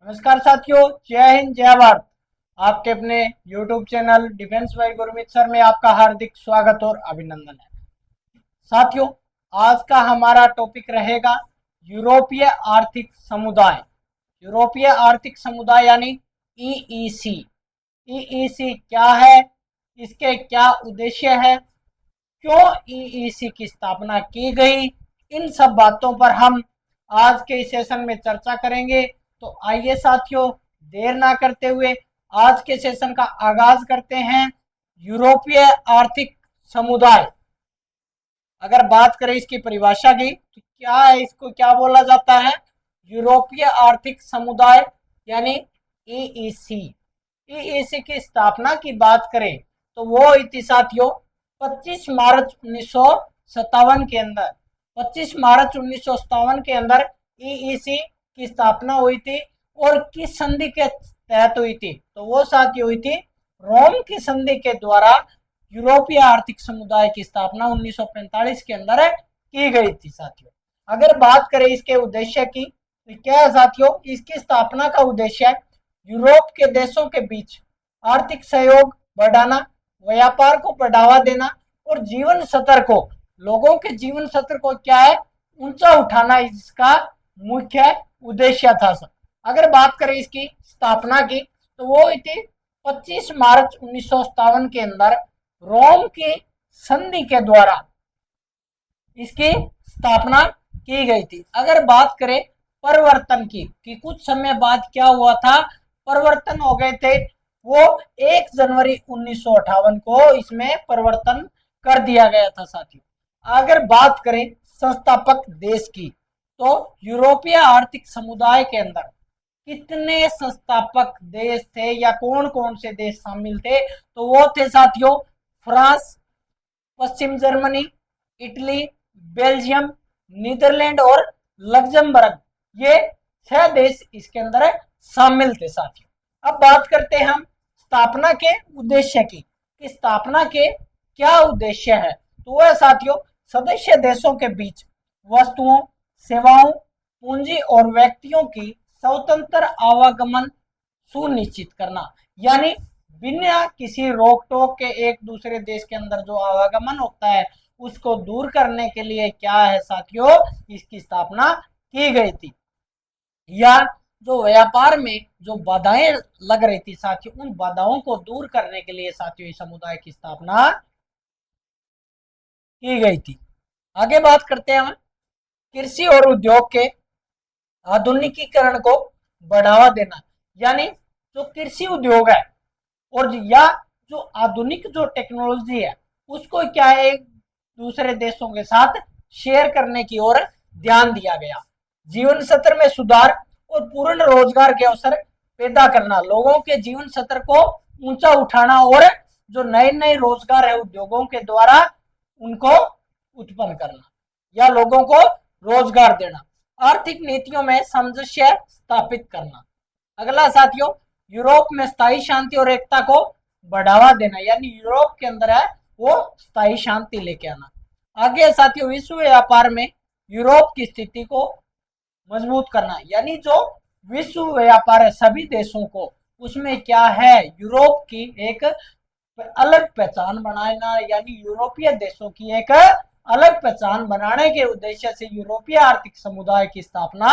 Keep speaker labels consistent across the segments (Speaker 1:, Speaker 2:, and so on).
Speaker 1: नमस्कार साथियों, जय हिंद जय भारत। आपके अपने YouTube channel defence bye Gurmeet sir में आपका हार्दिक स्वागत और अभिनंदन है। साथियों, आज का हमारा टॉपिक रहेगा यूरोपीय आर्थिक समुदाय। यूरोपीय आर्थिक समुदाय यानी EEC। EEC क्या है, इसके क्या उद्देश्य है, क्यों EEC की स्थापना की गई, इन सब बातों पर हम आज के इस सेशन में चर्चा करेंगे। तो आइए साथियों, देर ना करते हुए आज के सेशन का आगाज करते हैं। यूरोपीय आर्थिक समुदाय, अगर बात करें इसकी परिभाषा की तो क्या है, इसको क्या बोला जाता है? यूरोपीय आर्थिक समुदाय यानी EEC। EEC की स्थापना की बात करें तो वो हुई थी साथियों 25 मार्च 1957 के अंदर। 25 मार्च 1957 के अंदर EEC की स्थापना हुई थी। और किस संधि के तहत हुई थी? तो वो साथी हुई थी रोम की संधि के द्वारा यूरोपीय आर्थिक समुदाय की स्थापना 1945 के अंदर की गई थी साथियों। अगर बात करें इसके उद्देश्य की तो क्या है साथियों, इसकी स्थापना का उद्देश्य यूरोप के देशों के बीच आर्थिक सहयोग बढ़ाना, व्यापार को बढ़ावा देना और जीवन स्तर को, लोगों के जीवन स्तर को क्या है, ऊंचा उठाना, इसका मुख्य उद्देश्य था। अगर बात करें इसकी स्थापना की तो वो हुई थी 25 मार्च 1957 के अंदर रोम की संधि के द्वारा इसकी स्थापना की गई थी। अगर बात करें परिवर्तन की कि कुछ समय बाद क्या हुआ था, परिवर्तन हो गए थे, वो 1 जनवरी 1958 को इसमें परिवर्तन कर दिया गया था साथियों। अगर बात करें संस्थापक देश की तो यूरोपीय आर्थिक समुदाय के अंदर कितने संस्थापक देश थे या कौन कौन से देश शामिल थे? तो वो थे साथियों फ्रांस, पश्चिम जर्मनी, इटली, बेल्जियम, नीदरलैंड और लग्जमबर्ग। ये 6 देश इसके अंदर शामिल थे साथियों। अब बात करते हैं हम स्थापना के उद्देश्य की कि स्थापना के क्या उद्देश्य है। तो वह साथियों सदस्य देशों के बीच वस्तुओं, सेवाओं, पूंजी और व्यक्तियों की स्वतंत्र आवागमन सुनिश्चित करना, यानी बिना किसी रोक टोक के एक दूसरे देश के अंदर जो आवागमन होता है उसको दूर करने के लिए क्या है साथियों, इसकी स्थापना की गई थी। या जो व्यापार में जो बाधाएं लग रही थी साथियों, उन बाधाओं को दूर करने के लिए साथियों इस समुदाय की स्थापना की गई थी। आगे बात करते हैं हम कृषि और उद्योग के आधुनिकीकरण को बढ़ावा देना, यानी जो कृषि उद्योग है और या जो आधुनिक जो टेक्नोलॉजी है उसको क्या है एक दूसरे देशों के साथ शेयर करने की ओर ध्यान दिया गया। जीवन स्तर में सुधार और पूर्ण रोजगार के अवसर पैदा करना, लोगों के जीवन स्तर को ऊंचा उठाना और जो नए नए रोजगार है उद्योगों के द्वारा उनको उत्पन्न करना या लोगों को रोजगार देना। आर्थिक नीतियों में सामंजस्य स्थापित करना। अगला साथियों यूरोप में स्थायी शांति और एकता को बढ़ावा देना, यानी यूरोप के अंदर है वो स्थायी शांति लेके आना। आगे साथियों विश्व व्यापार में यूरोप की स्थिति को मजबूत करना, यानी जो विश्व व्यापार है सभी देशों को, उसमें क्या है यूरोप की एक अलग पहचान बनाना, यानी यूरोपीय देशों की एक अलग पहचान बनाने के उद्देश्य से यूरोपीय आर्थिक समुदाय की स्थापना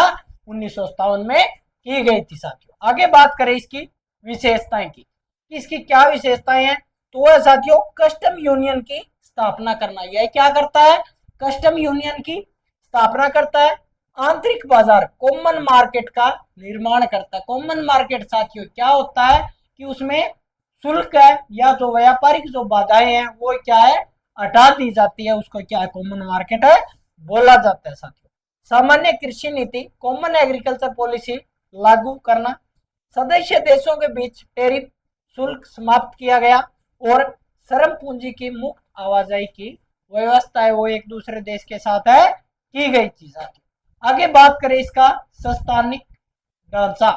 Speaker 1: 1957 में की गई थी साथियों। आगे बात करें इसकी विशेषताएं की, इसकी क्या विशेषताएं हैं? तो वह साथियों कस्टम यूनियन की स्थापना करना। यह क्या करता है? कस्टम यूनियन की स्थापना करता है। आंतरिक बाजार कॉमन मार्केट का निर्माण करता है। कॉमन मार्केट साथियों क्या होता है कि उसमें शुल्क है या जो व्यापारिक जो बाधाएं हैं वो क्या है, हटा दी जाती है, उसको क्या है, कॉमन मार्केट है बोला जाता है साथियों। सामान्य कृषि नीति कॉमन एग्रीकल्चर पॉलिसी लागू करना। सदस्य देशों के बीच टैरिफ शुल्क समाप्त किया गया और श्रम पूंजी की मुक्त आवाजाही की व्यवस्था है वो एक दूसरे देश के साथ है की गई थी साथियों। आगे बात करें इसका संस्थानिक ढांचा।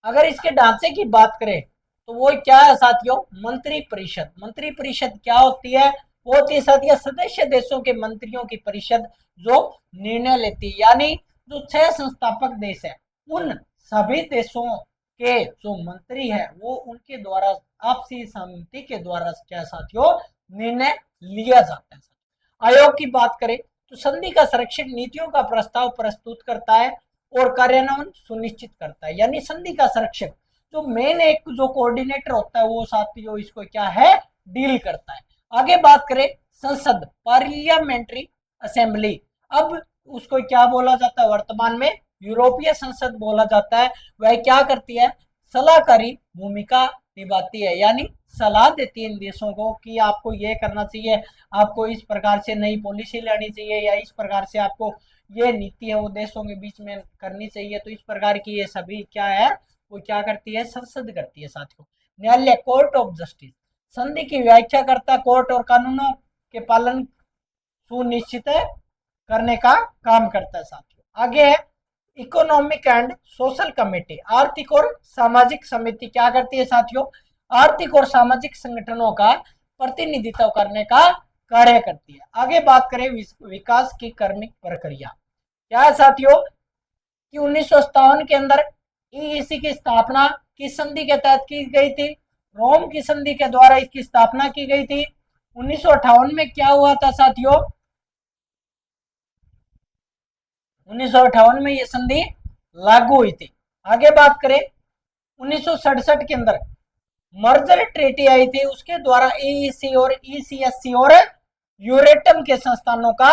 Speaker 1: अगर इसके ढांचे की बात करें तो वो क्या है साथियों, मंत्री परिषद। मंत्री परिषद क्या होती है? वो होती है साथियों सदस्य देशों के मंत्रियों की परिषद जो निर्णय लेती है, यानी जो 6 संस्थापक देश है उन सभी देशों के जो मंत्री है वो उनके द्वारा आपसी सहमति के द्वारा क्या साथियों निर्णय लिया जाता है। आयोग की बात करें तो संधि का संरक्षण नीतियों का प्रस्ताव प्रस्तुत करता है और कार्यान्वयन सुनिश्चित करता है। यानी संधि का संरक्षक जो मेन एक जो कोऑर्डिनेटर होता है वो साथियों इसको क्या है डील करता है। आगे बात करें संसद पार्लियामेंट्री असेंबली, अब उसको क्या बोला जाता है वर्तमान में यूरोपीय संसद बोला जाता है। वह क्या करती है सलाहकारी भूमिका निभाती है, यानी सलाह देती है इन देशों को कि आपको ये करना चाहिए, आपको इस प्रकार से नई पॉलिसी लानी चाहिए या इस प्रकार से आपको ये नीति है वो देशों के बीच में करनी चाहिए। तो इस प्रकार की ये सभी क्या है वो क्या करती है संसद करती है साथियों। न्यायालय कोर्ट ऑफ जस्टिस संधि की व्याख्या करता कोर्ट और कानूनों के पालन सुनिश्चित करने का काम करता है साथियों। आगे है इकोनॉमिक एंड सोशल कमेटी, आर्थिक और सामाजिक समिति क्या करती है साथियों आर्थिक और सामाजिक संगठनों का प्रतिनिधित्व करने का कार्य करती है। आगे बात करें विकास की क्रमिक प्रक्रिया, क्या है साथियों कि 1957 के अंदर ईईसी की स्थापना किस संधि के तहत की गई थी, रोम की संधि के द्वारा इसकी स्थापना की गई थी। 1958 में क्या हुआ था साथियों 1958 में ये संधि लागू हुई थी। आगे बात करें 1967 के अंदर मर्जर ट्रीटी आई थी, उसके द्वारा ईईसी और ईसीएससी और यूरेटम के संस्थानों का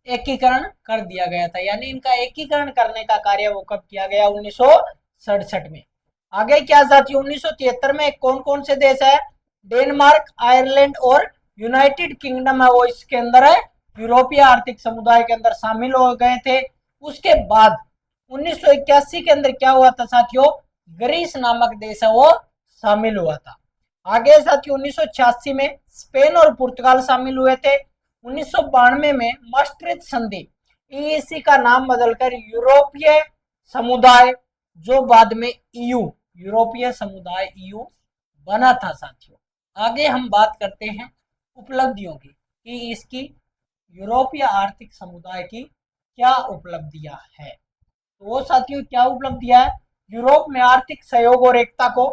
Speaker 1: एकीकरण कर दिया गया था। यानी इनका एकीकरण करने का कार्य वो कब किया गया 1967 में। आगे क्या साथियों 1973 में कौन कौन से देश है डेनमार्क आयरलैंड और यूनाइटेड किंगडम है वो इसके अंदर है यूरोपीय आर्थिक समुदाय के अंदर शामिल हो गए थे। उसके बाद 1981 के अंदर क्या हुआ था साथियों ग्रीस नामक देश है वो शामिल हुआ था। आगे साथियों 1986 में स्पेन और पुर्तगाल शामिल हुए थे। 1992 में maastricht संधि ईईसी का नाम बदलकर यूरोपीय समुदाय जो बाद में ईयू यूरोपीय समुदाय ईयू बना था साथियों। आगे हम बात करते हैं उपलब्धियों की कि इसकी यूरोपीय आर्थिक समुदाय की क्या उपलब्धियां है। तो वो साथियों क्या उपलब्धियां है यूरोप में आर्थिक सहयोग और एकता को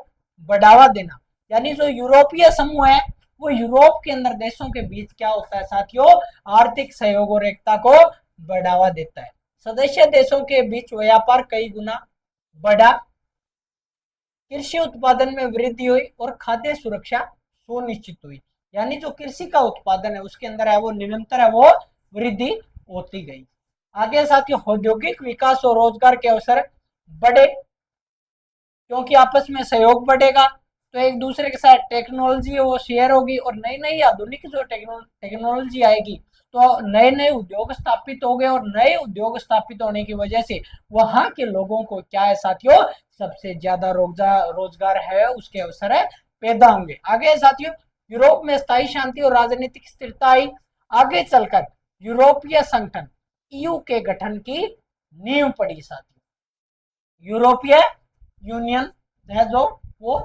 Speaker 1: बढ़ावा देना, यानी जो यूरोपीय समूह है वो यूरोप के अंदर देशों के बीच क्या होता है साथियों आर्थिक सहयोग और एकता को बढ़ावा देता है। सदस्य देशों के बीच व्यापार कई गुना बढ़ा, कृषि उत्पादन में वृद्धि हुई और खाद्य सुरक्षा सुनिश्चित हुई। यानी जो कृषि का उत्पादन है उसके अंदर है वो निरंतर है वो वृद्धि होती गई। आगे साथियों औद्योगिक विकास और रोजगार के अवसर बढ़े, क्योंकि आपस में सहयोग बढ़ेगा तो एक दूसरे के साथ टेक्नोलॉजी वो शेयर होगी और नई नई आधुनिक जो टेक्नोलॉजी आएगी तो नए नए उद्योग स्थापित हो गए और नए उद्योग स्थापित होने की वजह से वहां के लोगों को क्या है साथियों सबसे ज्यादा रोजगार है उसके अवसर है पैदा होंगे। आगे साथियों यूरोप में स्थायी शांति और राजनीतिक स्थिरता आई। आगे चलकर यूरोपीय संगठन ईयू के गठन की नींव पड़ी साथियों, यूरोपीय यूनियन है जो वो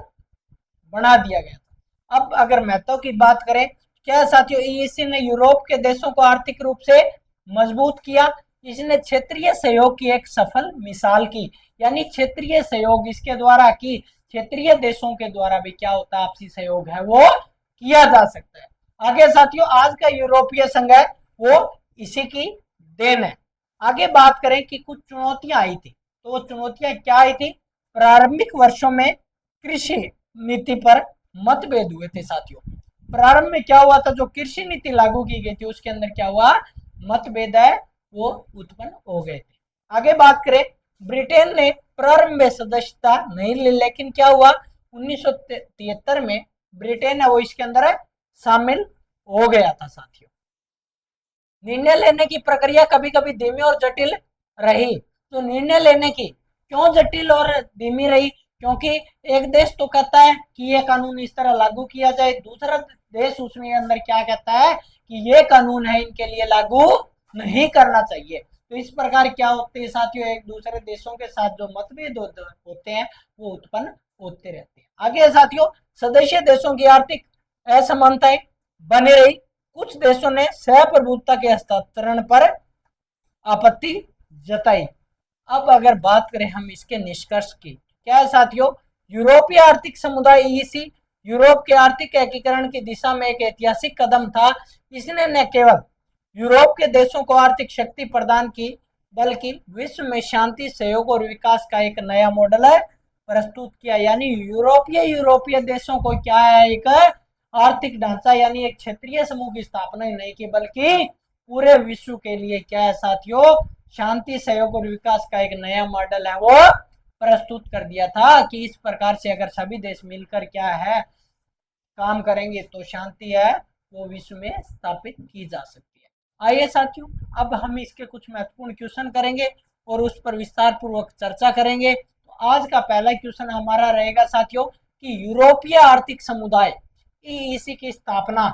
Speaker 1: बना दिया गया था। अब अगर महत्व की बात करें क्या साथियों ईईसी ने यूरोप के देशों को आर्थिक रूप से मजबूत किया, इसने क्षेत्रीय सहयोग की एक सफल मिसाल की। यानी क्षेत्रीय सहयोग इसके द्वारा की क्षेत्रीय देशों के द्वारा भी क्या होता है आपसी सहयोग है वो किया जा सकता है। आगे साथियों आज का यूरोपीय संघ है वो इसी की देन है। आगे बात करें कि कुछ चुनौतियां आई थी, तो वो चुनौतियां क्या आई थी प्रारंभिक वर्षों में कृषि नीति पर मतभेद हुए थे साथियों। प्रारंभ में क्या हुआ था जो कृषि नीति लागू की गई थी उसके अंदर क्या हुआ मतभेद है वो उत्पन्न हो गए थे। आगे बात करें ब्रिटेन ने प्रारंभ में सदस्यता नहीं ली, लेकिन क्या हुआ 1973 में ब्रिटेन है वो इसके अंदर शामिल हो गया था साथियों। निर्णय लेने की प्रक्रिया कभी कभी धीमी और जटिल रही, तो निर्णय लेने की क्यों जटिल और धीमी रही क्योंकि एक देश तो कहता है कि ये कानून इस तरह लागू किया जाए, दूसरा देश उसमें अंदर क्या कहता है कि ये कानून है इनके लिए लागू नहीं करना चाहिए। तो इस प्रकार क्या होते हैं साथियों एक दूसरे देशों के साथ जो मतभेद होते हैं वो उत्पन्न होते रहते हैं। आगे साथियों सदस्य देशों की आर्थिक असमानताएं बनी रही, कुछ देशों ने सहप्रभुता के हस्तांतरण पर आपत्ति जताई। अब अगर बात करें हम इसके निष्कर्ष की, क्या है साथियों, यूरोपीय आर्थिक समुदाय ईसी यूरोप के आर्थिक एकीकरण की दिशा में एक ऐतिहासिक कदम था। इसने न केवल यूरोप के देशों को आर्थिक शक्ति प्रदान की, बल्कि विश्व में शांति, सहयोग और विकास का एक नया मॉडल है प्रस्तुत किया। यानी यूरोपीय देशों को क्या है, एक आर्थिक ढांचा यानी एक क्षेत्रीय समूह की स्थापना ही नहीं की, बल्कि पूरे विश्व के लिए क्या है साथियों, शांति, सहयोग और विकास का एक नया मॉडल है वो प्रस्तुत कर दिया था कि इस प्रकार से अगर सभी देश मिलकर क्या है काम करेंगे तो शांति है वो विश्व में स्थापित की जा सकती है। आइए साथियों, अब हम इसके कुछ महत्वपूर्ण क्वेश्चन करेंगे और उस पर विस्तार पूर्वक चर्चा करेंगे। तो आज का पहला क्वेश्चन हमारा रहेगा साथियों कि यूरोपीय आर्थिक समुदाय ईईसी की स्थापना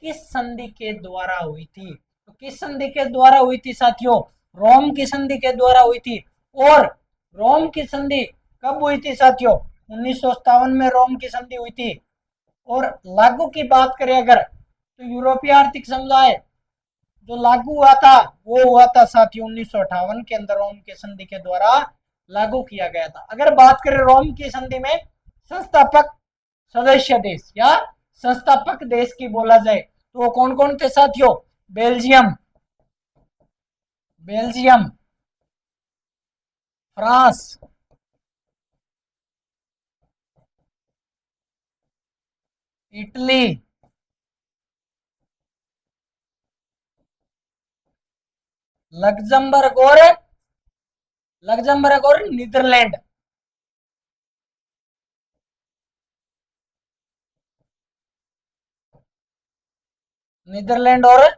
Speaker 1: किस संधि के द्वारा हुई थी। तो किस संधि के द्वारा हुई थी साथियों, रोम की संधि के द्वारा हुई थी। और रोम की संधि कब हुई थी साथियों, 1957 में रोम की संधि हुई थी। और लागू की बात करें अगर, तो यूरोपीय आर्थिक समुदाय जो लागू हुआ था वो हुआ था साथियों 1958 के अंदर रोम की संधि के द्वारा लागू किया गया था। अगर बात करें रोम की संधि में संस्थापक सदस्य देश या संस्थापक देश की बोला जाए तो वो कौन कौन थे साथियों, बेल्जियम, फ्रांस, इटली, लग्जमबर्ग और नीदरलैंड। नीदरलैंड और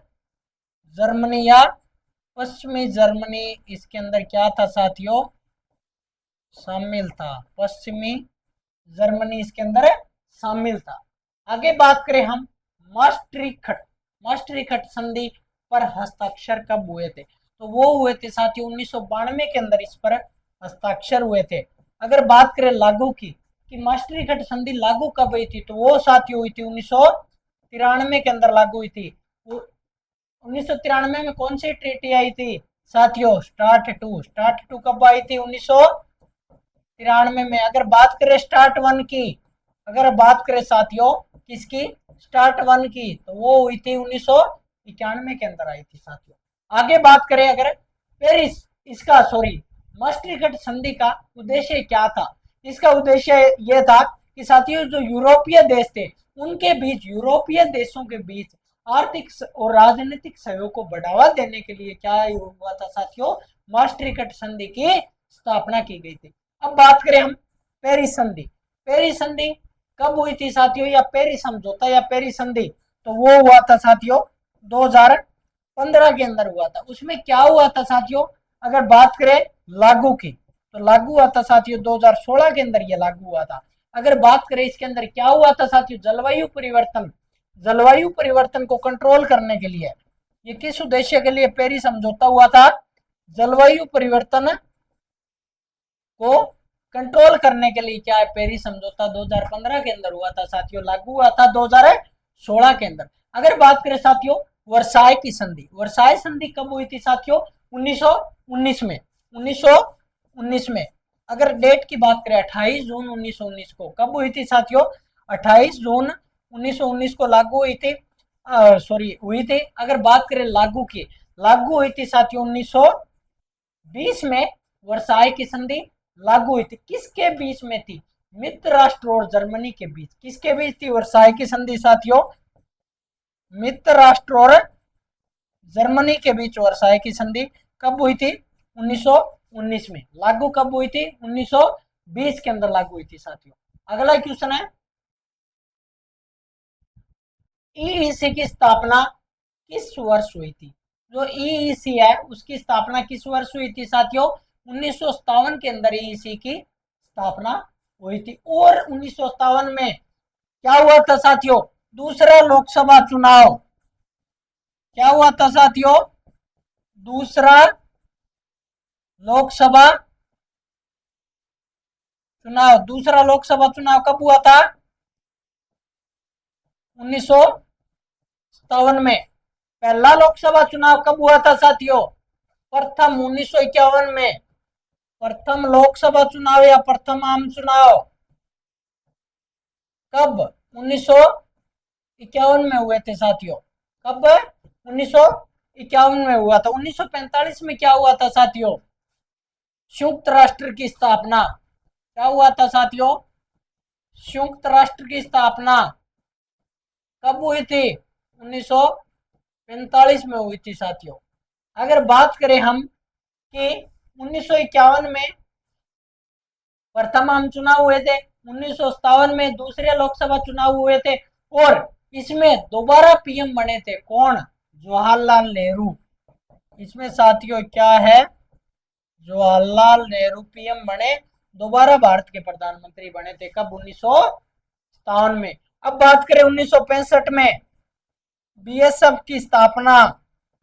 Speaker 1: जर्मनी या पश्चिमी जर्मनी इसके अंदर क्या था साथियों, शामिल था। पश्चिमी जर्मनी इसके अंदर शामिल था। आगे बात करें हम मास्ट्रिखट संधि पर हस्ताक्षर कब हुए थे, तो वो हुए थे साथियों 1992 के अंदर इस पर हस्ताक्षर हुए थे। अगर बात करें लागू की कि मास्ट्रिखट संधि लागू कब हुई थी, तो वो साथियों हुई थी 1993 के अंदर लागू हुई थी। 1993 में कौन सी ट्रीटी आई थी साथियों, स्टार्ट टू कब आई थी, 1993 में। अगर बात करें स्टार्ट वन की, अगर बात करें साथियों किसकी, स्टार्ट वन की, तो वो हुई थी 1991 के अंदर आई थी साथियों। आगे बात करें अगर पेरिस इसका मास्ट्रिखट संधि का उद्देश्य क्या था, इसका उद्देश्य यह था कि साथियों जो यूरोपीय देश थे उनके बीच, यूरोपीय देशों के बीच आर्थिक और राजनीतिक सहयोग को बढ़ावा देने के लिए क्या हुआ था साथियों, मास्ट्रिखट संधि की स्थापना की गई थी। अब बात करें हम पेरिस संधि, पेरिस संधि कब हुई थी साथियों, या पेरिस समझौता या पेरिस संधि, तो वो हुआ था साथियों 2015 के अंदर हुआ था। उसमें क्या हुआ था साथियों, अगर बात करें लागू की, तो लागू हुआ था साथियों 2016 के अंदर ये लागू हुआ था। अगर बात करें इसके अंदर क्या हुआ था साथियों, जलवायु परिवर्तन को कंट्रोल करने के लिए, ये किस उद्देश्य के लिए पेरिस समझौता हुआ था, जलवायु परिवर्तन को कंट्रोल करने के लिए क्या है, पेरिस समझौता 2015 के अंदर हुआ था साथियों, लागू हुआ था 2016 के अंदर। अगर बात करें साथियों वर्साय की संधि, वर्साय संधि कब हुई थी साथियों, 1919 में, 1919 में। अगर डेट की बात करें 28 जून 1919 को, कब हुई थी साथियों, 28 जून 1919 को लागू हुई थी, हुई थी। अगर बात करें लागू की, लागू हुई थी साथियों 1920 में वर्साय की संधि लागू हुई थी। किसके बीच में थी, मित्र राष्ट्र और जर्मनी के बीच। किसके बीच थी वर्साय की संधि साथियों, मित्र राष्ट्र और जर्मनी के बीच वर्साय की संधि कब हुई थी, 1919 में। लागू कब हुई थी, 1920 के अंदर लागू हुई थी साथियों। अगला क्वेश्चन है ईईसी की स्थापना किस वर्ष हुई थी, जो ईईसी है उसकी स्थापना किस वर्ष हुई थी साथियों, 1957 के अंदर ईईसी की स्थापना हुई थी। और 1957 में क्या हुआ था साथियों, दूसरा लोकसभा चुनाव, क्या हुआ था साथियों, दूसरा लोकसभा चुनाव। दूसरा लोकसभा चुनाव कब हुआ था, 1957 में। पहला लोकसभा चुनाव कब हुआ था साथियों, प्रथम 1951 में। प्रथम लोकसभा चुनाव या प्रथम आम चुनाव कब? 1951 में हुए थे साथियों। कब? 1951 में हुआ था। 1945 में क्या हुआ था साथियों? संयुक्त राष्ट्र की स्थापना। क्या हुआ था साथियों? संयुक्त राष्ट्र की स्थापना कब हुई थी? 1945 में हुई थी साथियों। अगर बात करें हम कि 1951 में प्रथम आम चुनाव हुए थे, 1957 में दूसरे लोकसभा चुनाव हुए थे और इसमें दोबारा पीएम बने थे कौन? जवाहरलाल नेहरू। इसमें साथियों क्या है? जवाहरलाल नेहरू पीएम बने, दोबारा भारत के प्रधानमंत्री बने थे। कब? 1957 में। अब बात करें 1965 में बीएसएफ की स्थापना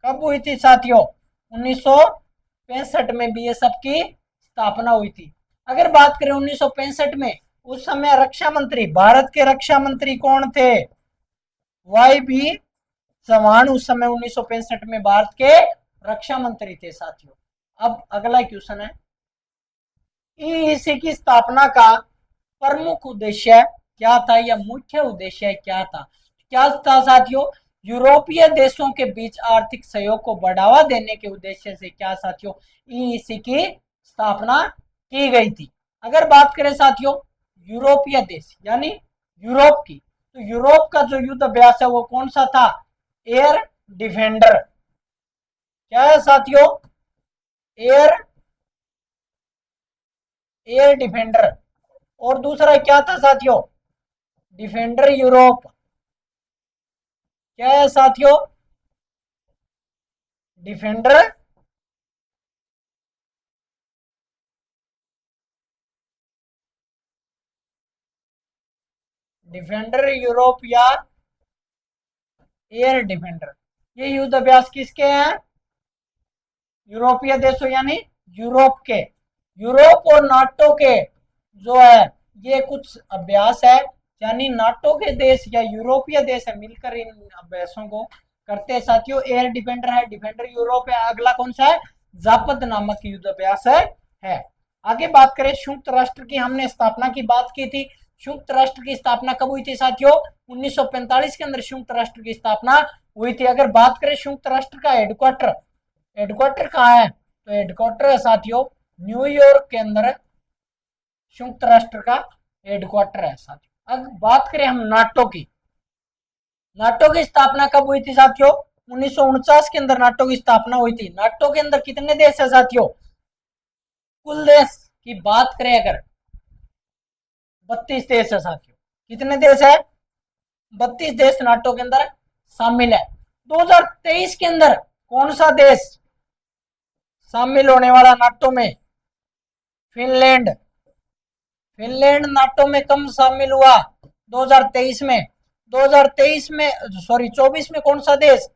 Speaker 1: कब हुई थी साथियों? 1965 में बीएसएफ की स्थापना हुई थी। अगर बात करें 1965 में, उस समय रक्षा मंत्री, भारत के रक्षा मंत्री कौन थे? वाई बी चौहान उस समय 1965 में भारत के रक्षा मंत्री थे साथियों। अब अगला क्वेश्चन है, ईईसी की स्थापना का प्रमुख उद्देश्य क्या था या मुख्य उद्देश्य क्या था? क्या था साथियों? यूरोपीय देशों के बीच आर्थिक सहयोग को बढ़ावा देने के उद्देश्य से क्या साथियों ईईसी की स्थापना की गई थी। अगर बात करें साथियों यूरोपीय देश यानी यूरोप की, तो यूरोप का जो युद्ध अभ्यास है वो कौन सा था? Air defender. क्या है साथियों? Air defender. और दूसरा क्या था साथियों? Defender Europe. क्या है साथियों? डिफेंडर यूरोप या एयर डिफेंडर। ये युद्ध अभ्यास किसके हैं? यूरोपीय देशों यानी यूरोप के। यूरोप और नाटो के जो है ये कुछ अभ्यास है, यानी नाटो के देश या यूरोपीय देश है मिलकर इन अभ्यासों को करते हैं साथियों। एयर डिफेंडर है, डिफेंडर यूरोप है। अगला कौन सा है? जापद नामक युद्ध अभ्यास है। आगे बात करें संयुक्त राष्ट्र की, हमने स्थापना की बात की थी। संयुक्त राष्ट्र की स्थापना कब हुई थी साथियों? 1945 के अंदर संयुक्त राष्ट्र की स्थापना हुई थी। अगर बात करें संयुक्त राष्ट्र का हेडक्वार्टर कहाँ है? तो हेडक्वार्टर है साथियों न्यूयॉर्क के अंदर संयुक्त राष्ट्र का हेडक्वार्टर है साथियों। अब बात करें हम नाटो की, नाटो की स्थापना कब हुई थी साथियों? 1949 के अंदर नाटो की स्थापना हुई थी। नाटो के अंदर कितने देश है साथियों? कुल देश की बात करें अगर 32 देश है साथियों। कितने देश है? 32 देश नाटो के अंदर शामिल है। 2023 के अंदर कौन सा देश शामिल होने वाला नाटो में? फिनलैंड। फिनलैंड नाटो में कम शामिल हुआ 2023 में। 2023 में सॉरी 24 में कौन सा देश?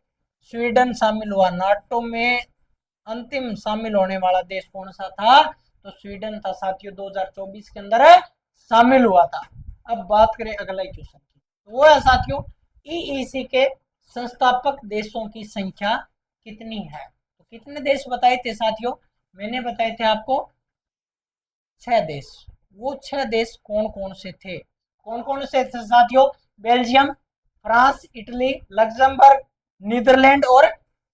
Speaker 1: स्वीडन शामिल हुआ। नाटो में अंतिम शामिल होने वाला देश कौन सा था? तो स्वीडन था साथियों, 2024 के अंदर शामिल हुआ था। अब बात करें अगला क्वेश्चन की, तो वो है साथियों ईईसी के संस्थापक देशों की संख्या कितनी है? तो कितने देश बताए थे साथियों? मैंने बताए थे आपको 6 देश। वो 6 देश कौन कौन से थे? कौन कौन से थे साथियों? Belgium, France, Italy, Luxembourg, Netherland और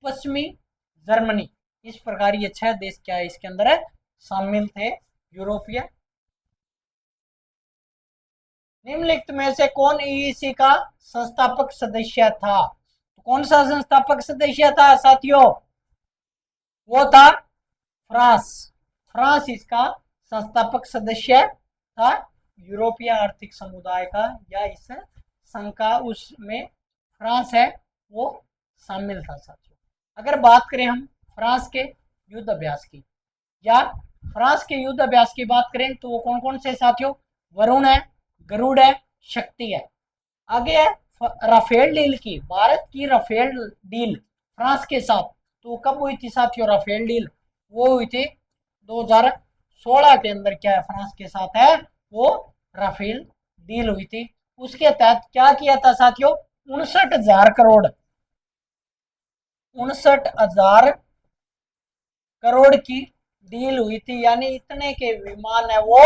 Speaker 1: पश्चिमी जर्मनी। इस प्रकार ये 6 देश क्या है इसके अंदर शामिल थे यूरोपीय। निम्नलिखित में से कौन ईईसी का संस्थापक सदस्य था? तो कौन सा संस्थापक सदस्य था साथियों? वो था फ्रांस। फ्रांस इसका संस्थापक सदस्य था यूरोपीय आर्थिक समुदाय का या इस संघ का, उसमें फ्रांस है वो शामिल था साथियों। अगर बात करें हम फ्रांस के युद्ध अभ्यास की या फ्रांस के युद्ध अभ्यास की बात करें तो वो कौन कौन से साथियों? वरुण है, गरुड़ है, शक्ति है। आगे है राफेल डील की, भारत की राफेल डील फ्रांस के साथ, तो कब हुई थी साथियों राफेल डील? वो हुई थी 2016 के अंदर। क्या है फ्रांस के साथ है वो राफेल डील हुई थी। उसके तहत क्या किया था साथियों? 59,000 करोड़ 59,000 करोड़ की डील हुई थी, यानी इतने के विमान है वो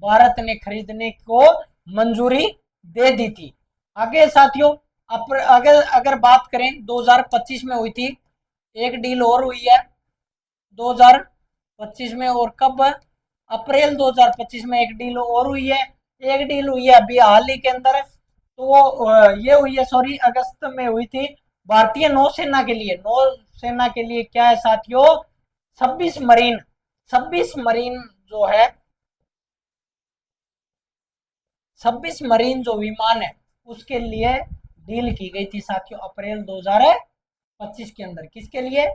Speaker 1: भारत ने खरीदने को मंजूरी दे दी थी। आगे साथियों, अगर अगर बात करें 2025 में हुई थी, एक डील और हुई है 2025 में, और कब, अप्रैल 2025 में एक डील और हुई है। एक डील हुई है अभी हाल ही के अंदर, तो वो ये हुई है, सॉरी, अगस्त में हुई थी, भारतीय नौसेना के लिए। नौसेना के लिए क्या है साथियों, 26 मरीन, 26 मरीन जो है, 26 मरीन जो विमान है उसके लिए डील की गई थी साथियों, अप्रैल 2025 के अंदर। किसके लिए,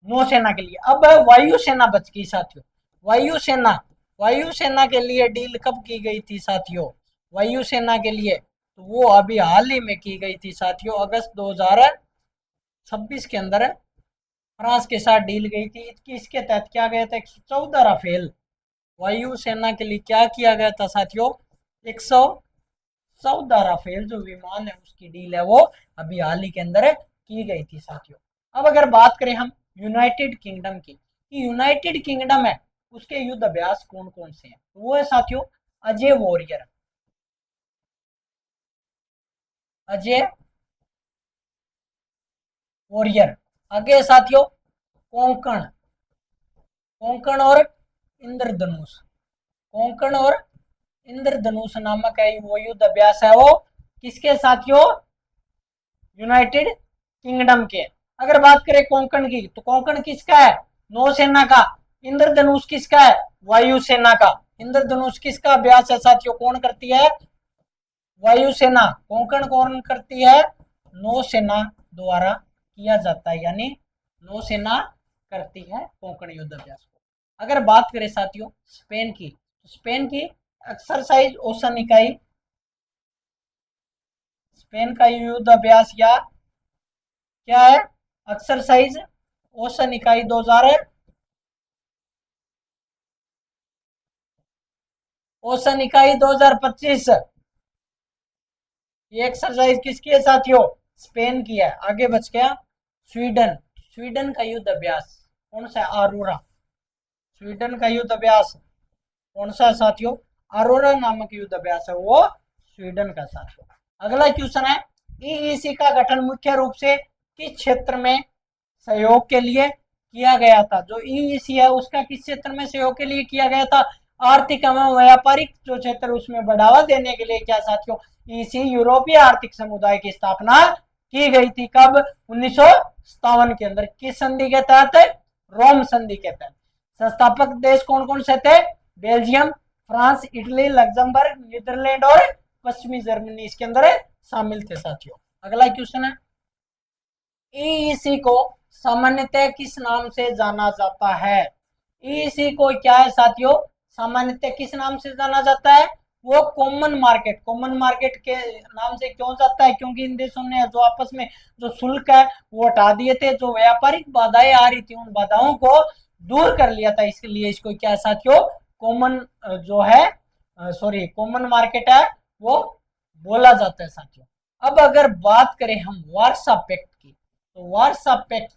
Speaker 1: नौसेना के लिए। अब वायुसेना बच गई साथियों, वायुसेना, वायुसेना के लिए डील कब की गई थी साथियों, वायुसेना के लिए, तो वो अभी हाल ही में की गई थी साथियों, अगस्त 2026 के अंदर फ्रांस के साथ डील गई थी। इसके तहत क्या गया था, 114 राफेल, वायुसेना के लिए क्या किया गया था साथियों, 114 राफेल जो विमान है उसकी डील है वो अभी हाल ही के अंदर की गई थी साथियों। अब अगर बात करें हम यूनाइटेड किंगडम की, कि यूनाइटेड किंगडम है उसके युद्ध अभ्यास कौन कौन से हैं, तो वो है साथियों अजय वॉरियर, अजय वॉरियर। आगे साथियों कोंकण, कोंकण और इंद्रधनुष, कोंकण और इंद्रधनुष नामक है वो युद्ध अभ्यास है वो किसके साथियों, यूनाइटेड किंगडम के। अगर बात करें कोंकण की, तो कोंकण किसका है, नौसेना का। इंद्रधनुष किसका है, वायुसेना का। इंद्रधनुष किसका अभ्यास है साथियों, कौन करती है, वायुसेना। कोंकण कौन करती है, नौसेना द्वारा किया जाता है, यानी नौसेना करती है कोंकण युद्ध अभ्यास को। अगर बात करें साथियों स्पेन की, तो स्पेन की एक्सरसाइज ओशन इकाई, स्पेन का युद्ध अभ्यास या क्या है, एक्सरसाइज ओशन इकाई 2000, ओशन इकाई 2025, ये एक्सरसाइज किसकी है साथियों, स्पेन की है। आगे बच गया स्वीडन, स्वीडन का युद्ध अभ्यास कौन सा है, आरोरा। स्वीडन का युद्ध अभ्यास कौन सा है साथियों, अरोरा नामक युद्ध अभ्यास है वो स्वीडन का साथियों। अगला क्वेश्चन है, ईईसी का गठन मुख्य रूप से किस क्षेत्र में सहयोग के लिए किया गया था। जो ईईसी है उसका किस क्षेत्र में सहयोग के लिए किया गया था, आर्थिक एवं व्यापारिक जो क्षेत्र उसमें बढ़ावा देने के लिए क्या साथियों, ईसी यूरोपीय आर्थिक समुदाय की स्थापना की गई थी। कब, 1957 के अंदर। किस संधि के तहत, रोम संधि के तहत। संस्थापक देश कौन कौन से थे, Belgium, France, Italy, Luxembourg, Netherland और पश्चिमी जर्मनी इसके अंदर शामिल थे साथियों। अगला क्वेश्चन है, ईईसी को सामान्यतः किस नाम से जाना जाता है। ईईसी को क्या है साथियों, सामान्यतः किस नाम से जाना जाता है, वो कॉमन मार्केट, कॉमन मार्केट के नाम से क्यों जाता है, क्योंकि इन देशों ने जो आपस में जो शुल्क है वो हटा दिए थे, जो व्यापारिक बाधाएं आ रही थी उन बाधाओं को दूर कर लिया था, इसलिए इसको क्या है साथियों, कॉमन जो है, सॉरी, कॉमन मार्केट है वो बोला जाता है साथियों। अब अगर बात करें हम वार्सा पैक्ट की, तो वार्सा पैक्ट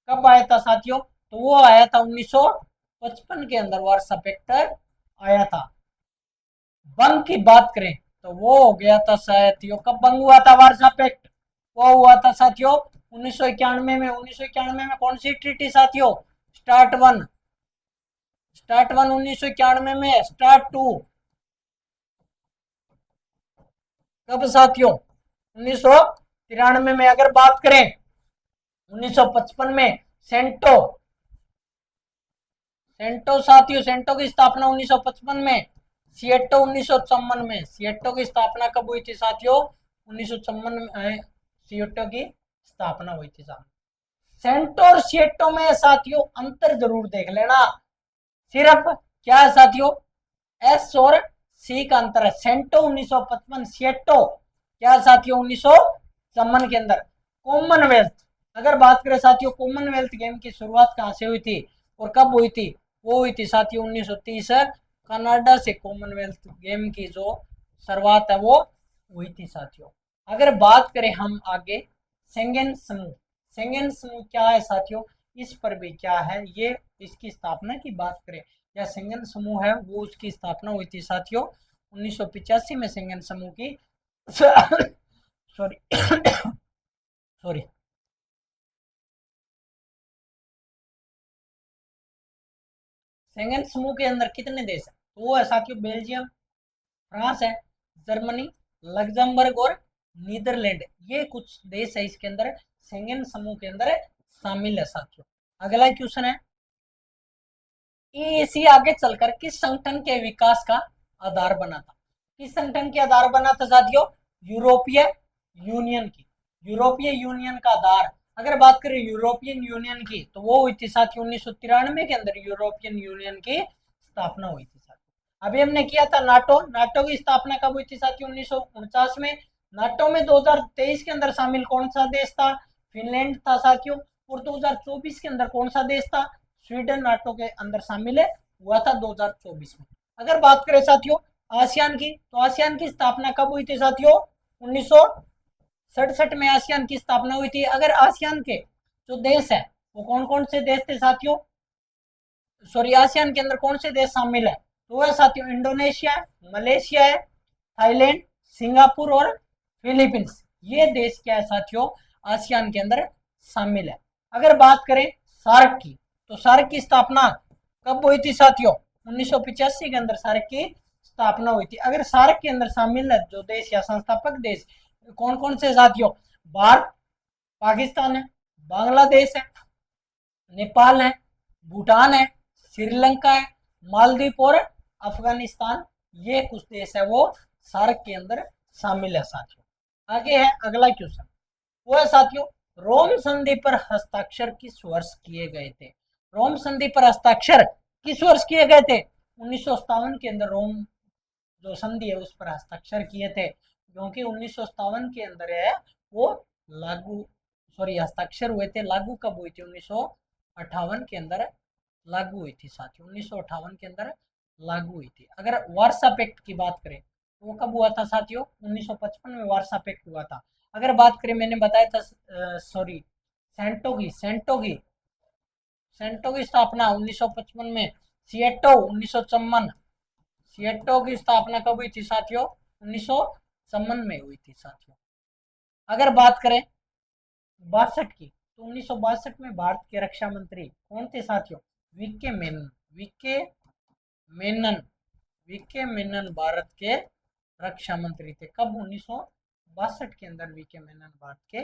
Speaker 1: कब आया था साथियों, तो वो आया था 1955 के अंदर वार्सा पैक्ट आया था। बंग की बात करें तो वो हो गया था साथियों, कब बंग हुआ था वार्सा पैक्ट, वो हुआ था साथियों 1991 में। 1991 में कौन सी ट्रीटी साथियों, स्टार्ट वन, स्टार्ट वन 1991 में, स्टार्ट टू कब साथियों, 1993 में। अगर बात करें 1955 में सेंटो, सेंटो साथियों, सेंटो की स्थापना 1955 में। सिएटो 1954 में, सिएटो की स्थापना कब हुई थी साथियों, 1954 में सिएटो की स्थापना हुई थी साथियों। सेंटो और सिएटो में साथियों अंतर जरूर देख लेना, सिर्फ क्या है साथियों, एस और सी का अंतर है। सेंटो 1955, सिएटो क्या साथियों 1954 के अंदर। कॉमनवेल्थ, अगर बात करें साथियों कॉमनवेल्थ गेम की शुरुआत कहां से हुई थी और कब हुई थी, वो हुई थी साथियों 1930 कनाडा से कॉमनवेल्थ गेम की जो शुरुआत है वो हुई थी साथियों। अगर बात करें हम आगे शेंगेन समूह, शेंगेन समूह क्या है साथियों, इस पर भी क्या है, ये इसकी स्थापना की बात करें या शेंगेन समूह है वो उसकी स्थापना हुई थी साथियों 1985 में शेंगेन समूह की सॉरी सॉरी शेंगेन समूह के अंदर कितने देश है? तो वो है साथियों बेल्जियम, फ्रांस है, जर्मनी, लग्जमबर्ग और नीदरलैंड। ये कुछ देश है इसके अंदर शेंगेन समूह के अंदर शामिल है साथियों। अगला क्वेश्चन है ईईसी आगे चलकर किस संगठन के विकास का आधार बना था? किस संगठन के आधार बना था साथियों? यूरोपीय यूनियन की। यूरोपीय यूनियन का आधार अगर बात करें यूरोपियन यूनियन की तो वो हुई थी साथियों 1993 के अंदर यूरोपियन यूनियन की स्थापना हुई थी साथियों। अभी हमने किया था नाटो। नाटो की स्थापना कब हुई थी साथियों? 1949 में। नाटो में 2023 के अंदर शामिल कौन सा देश था? फिनलैंड था साथियों। और 2024 के अंदर कौन सा देश था? स्वीडन नाटो के अंदर शामिल है हुआ था 2024 में। अगर बात करें साथियों आसियान की तो आसियान की स्थापना कब हुई थी साथियों? 1967 में आसियान की स्थापना हुई थी। अगर आसियान के जो देश है वो कौन कौन से देश थे साथियों? सॉरी आसियान के अंदर कौन से देश शामिल है? तो है साथियों इंडोनेशिया, मलेशिया है, थाईलैंड, सिंगापुर और फिलीपींस। ये देश क्या है साथियों? आसियान के अंदर शामिल है। अगर बात करें सार्क की तो सार्क की स्थापना कब हुई थी साथियों? 1985 के अंदर सार्क की स्थापना हुई थी। अगर सार्क के अंदर शामिल है जो देश या संस्थापक देश कौन कौन से साथियों? भारत, पाकिस्तान है, बांग्लादेश है, नेपाल है, भूटान है, श्रीलंका है, मालदीव और अफगानिस्तान। ये कुछ देश है वो सार्क के अंदर शामिल है साथियों। आगे है अगला क्वेश्चन वो है साथियों रोम संधि पर हस्ताक्षर किस वर्ष किए गए थे? रोम संधि पर हस्ताक्षर किस वर्ष किए गए थे? 1957 के अंदर रोम जो संधि है उस पर हस्ताक्षर किए थे क्योंकि 1957 के अंदर है वो लागू सॉरी हस्ताक्षर हुए थे। लागू कब हुई थी? 1958 के अंदर लागू हुई थी साथियों। 1958 के अंदर लागू हुई थी। अगर वार्सा पैक्ट की बात करें तो वो कब हुआ था साथियों? 1955 में वार्सा पैक्ट हुआ था। अगर बात करें मैंने बताया था सॉरी सेंटो की स्थापना 1955 में। सिएटो 1954 सिएटो की स्थापना कब हुई थी साथियों? 1954 में हुई थी साथियों। अगर बात करें 62 की तो 1962 में भारत के रक्षा मंत्री कौन थे साथियों? वीके मेनन। मेनन वीके मेनन भारत के रक्षा मंत्री थे। कब? 1962 के अंदर वीके मेनन भारत के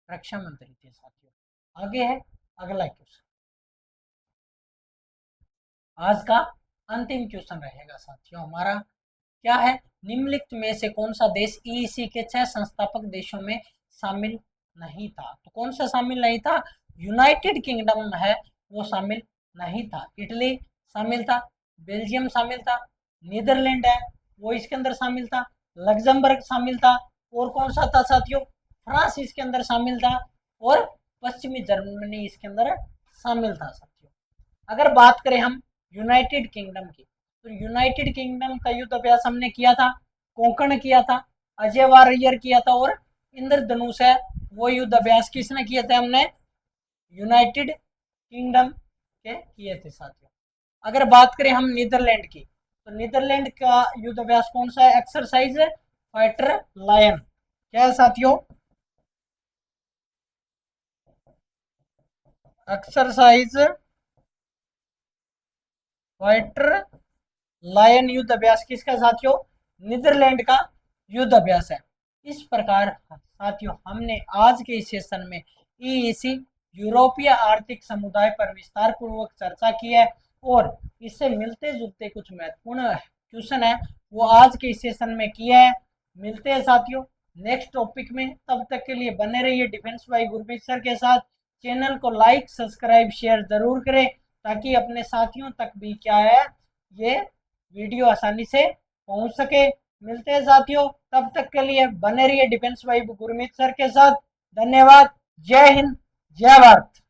Speaker 1: रक्षा मंत्री थे साथियों। आगे है अगला क्वेश्चन आज का अंतिम क्वेश्चन रहेगा साथियों हमारा। क्या है? निम्नलिखित में से कौन सा देश ईईसी के 6 संस्थापक देशों में शामिल नहीं था? तो कौन सा शामिल नहीं था? यूनाइटेड किंगडम है वो शामिल नहीं था। इटली शामिल था, बेल्जियम शामिल था, नीदरलैंड है वो इसके अंदर शामिल था, लग्जमबर्ग शामिल था और कौन सा था साथियों? फ्रांस इसके अंदर शामिल था और पश्चिमी जर्मनी इसके अंदर शामिल था साथियों। अगर बात करें हम यूनाइटेड किंगडम की तो यूनाइटेड किंगडम का युद्ध अभ्यास हमने किया था, कोंकण किया था, अजय वारियर किया था और इंद्रधनुष है वो युद्ध अभ्यास किसने किए थे? हमने यूनाइटेड किंगडम के किए थे साथियों। अगर बात करें हम नीदरलैंड की तो नीदरलैंड का युद्ध अभ्यास कौन सा है? Exercise fighter lion. क्या है साथियों? एक्सरसाइज फाइटर लायन युद्ध अभ्यास किसका साथियों? नीदरलैंड का युद्ध अभ्यास है। इस प्रकार साथियों हमने आज के इस सेशन में ईईसी यूरोपीय आर्थिक समुदाय पर विस्तार पूर्वक चर्चा की है और इससे मिलते जुलते कुछ महत्वपूर्ण क्वेश्चन है वो आज के इस सेशन में किए हैं। मिलते हैं साथियों नेक्स्ट टॉपिक में। तब तक के लिए बने रहिए डिफेंस भाई गुरप्रीत सर के साथ। चैनल को लाइक सब्सक्राइब शेयर जरूर करें ताकि अपने साथियों तक भी क्या है ये वीडियो आसानी से पहुंच सके। मिलते हैं साथियों तब तक के लिए बने रहिए डिफेंस भाई गुरमीत सर के साथ। धन्यवाद। जय हिंद, जय भारत।